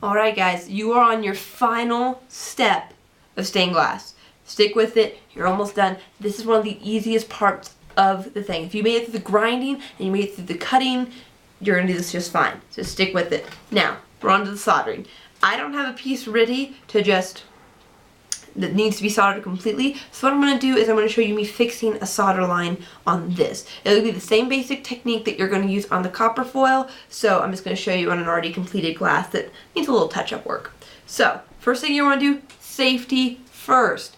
Alright guys, you are on your final step of stained glass. Stick with it, you're almost done. This is one of the easiest parts of the thing. If you made it through the grinding and you made it through the cutting, you're going to do this just fine. So stick with it. Now, we're on to the soldering. I don't have a piece ready that needs to be soldered completely. So what I'm going to do is I'm going to show you me fixing a solder line on this. It'll be the same basic technique that you're going to use on the copper foil. So I'm just going to show you on an already completed glass that needs a little touch-up work. So first thing you want to do, safety first.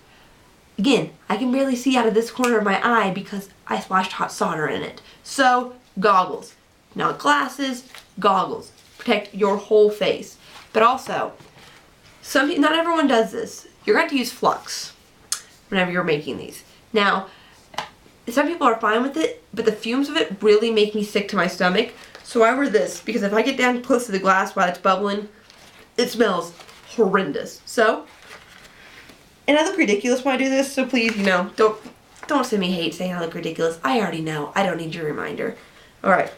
Again, I can barely see out of this corner of my eye because I splashed hot solder in it. So goggles. Not glasses, goggles. Protect your whole face. But also, not everyone does this. You're going to use flux whenever you're making these. Now, some people are fine with it, but the fumes of it really make me sick to my stomach. So I wear this because if I get down close to the glass while it's bubbling, it smells horrendous. So, and I look ridiculous when I do this, so please, don't send me hate saying I look ridiculous. I already know. I don't need your reminder. Alright.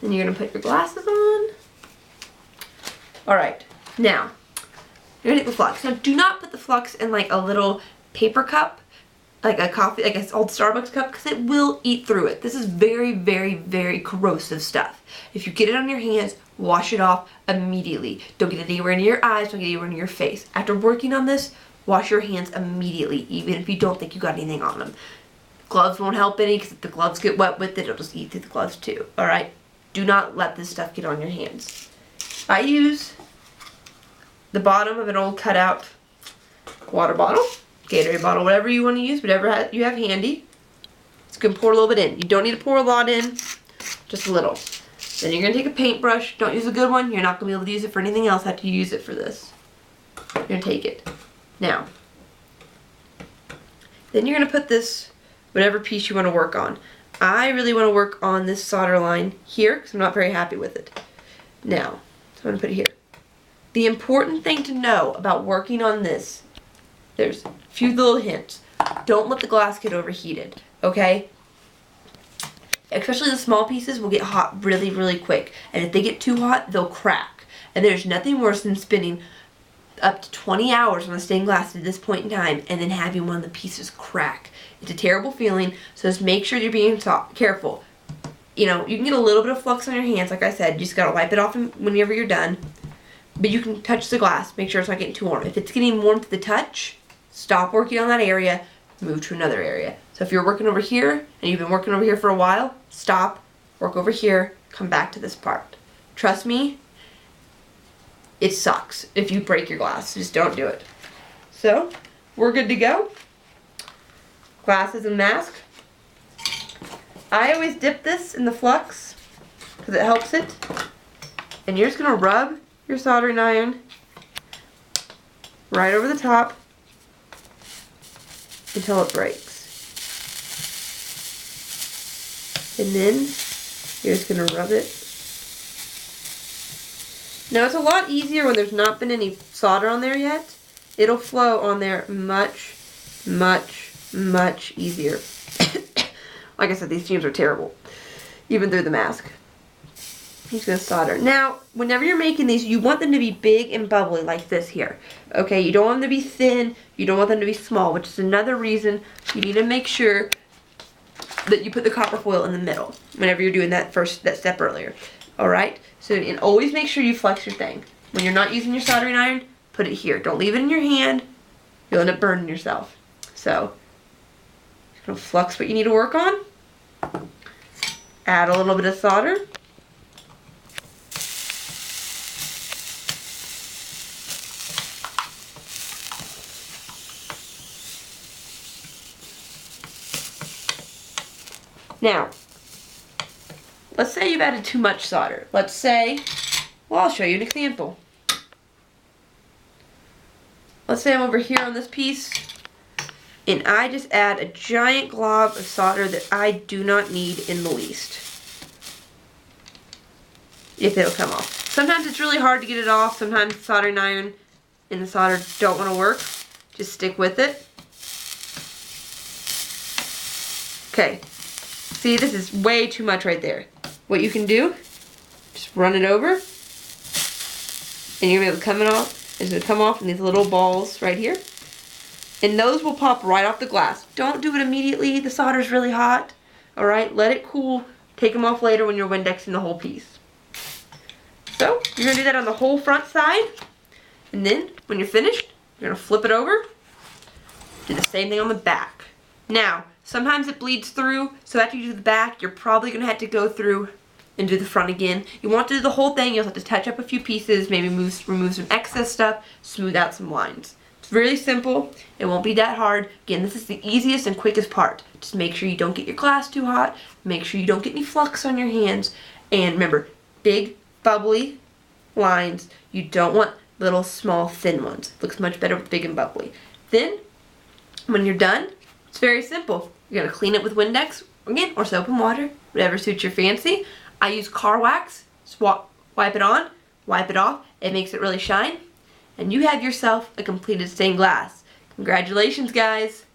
Then you're going to put your glasses on. Alright. Now, you're going to take the flux. Now, do not put the flux in like a little paper cup, like a coffee, like an old Starbucks cup, because it will eat through it. This is very, very, very corrosive stuff. If you get it on your hands, wash it off immediately. Don't get it anywhere near your eyes, don't get it anywhere near your face. After working on this, wash your hands immediately, even if you don't think you got anything on them. Gloves won't help any, because if the gloves get wet with it, it'll just eat through the gloves too, alright? Do not let this stuff get on your hands. I use the bottom of an old cutout water bottle, Gatorade bottle, whatever you want to use, whatever you have handy. It's going to pour a little bit in. You don't need to pour a lot in, just a little. Then you're going to take a paintbrush. Don't use a good one. You're not going to be able to use it for anything else after you use it for this. You're going to take it. Now, then you're going to put this, whatever piece you want to work on. I really want to work on this solder line here because I'm not very happy with it. Now, so I'm going to put it here. The important thing to know about working on this, there's a few little hints. Don't let the glass get overheated, okay? Especially the small pieces will get hot really, really quick. And if they get too hot, they'll crack. And there's nothing worse than spending up to 20 hours on a stained glass at this point in time and then having one of the pieces crack. It's a terrible feeling, so just make sure you're being careful. You can get a little bit of flux on your hands, like I said. You just gotta wipe it off whenever you're done. But you can touch the glass. Make sure it's not getting too warm. If it's getting warm to the touch, stop working on that area, move to another area. So if you're working over here, and you've been working over here for a while, stop, work over here, come back to this part. Trust me, it sucks if you break your glass. Just don't do it. So, we're good to go. Glasses and mask. I always dip this in the flux, because it helps it. And you're just going to rub your soldering iron right over the top until it breaks. And then you're just going to rub it. Now it's a lot easier when there's not been any solder on there yet. It'll flow on there much, much, much easier. Like I said, these fumes are terrible, even through the mask. I'm just going to solder. Now, whenever you're making these, you want them to be big and bubbly like this here. Okay, you don't want them to be thin. You don't want them to be small, which is another reason you need to make sure that you put the copper foil in the middle whenever you're doing that step earlier. Alright, so and always make sure you flex your thing. When you're not using your soldering iron, put it here. Don't leave it in your hand. You'll end up burning yourself. So, you're going to flux what you need to work on. Add a little bit of solder. Now, let's say you've added too much solder. Let's say, well, I'll show you an example. Let's say I'm over here on this piece, and I just add a giant glob of solder that I do not need in the least. If it'll come off. Sometimes it's really hard to get it off. Sometimes soldering iron and the solder don't want to work. Just stick with it. Okay. See, this is way too much right there. What you can do, just run it over, and you're gonna be able to come it off. It's gonna come off in these little balls right here. And those will pop right off the glass. Don't do it immediately. The solder's really hot. All right, let it cool. Take them off later when you're Windexing the whole piece. So you're gonna do that on the whole front side. And then when you're finished, you're gonna flip it over. Do the same thing on the back. Now, sometimes it bleeds through, so after you do the back, you're probably gonna have to go through and do the front again. You want to do the whole thing. You'll have to touch up a few pieces, maybe remove some excess stuff, smooth out some lines. It's really simple. It won't be that hard. Again, this is the easiest and quickest part. Just make sure you don't get your glass too hot. Make sure you don't get any flux on your hands. And remember, big, bubbly lines. You don't want little, small, thin ones. It looks much better with big and bubbly. Then, when you're done, it's very simple. You're gonna clean it with Windex, again, or soap and water, whatever suits your fancy. I use car wax. Just wipe it on, wipe it off. It makes it really shine. And you have yourself a completed stained glass. Congratulations, guys.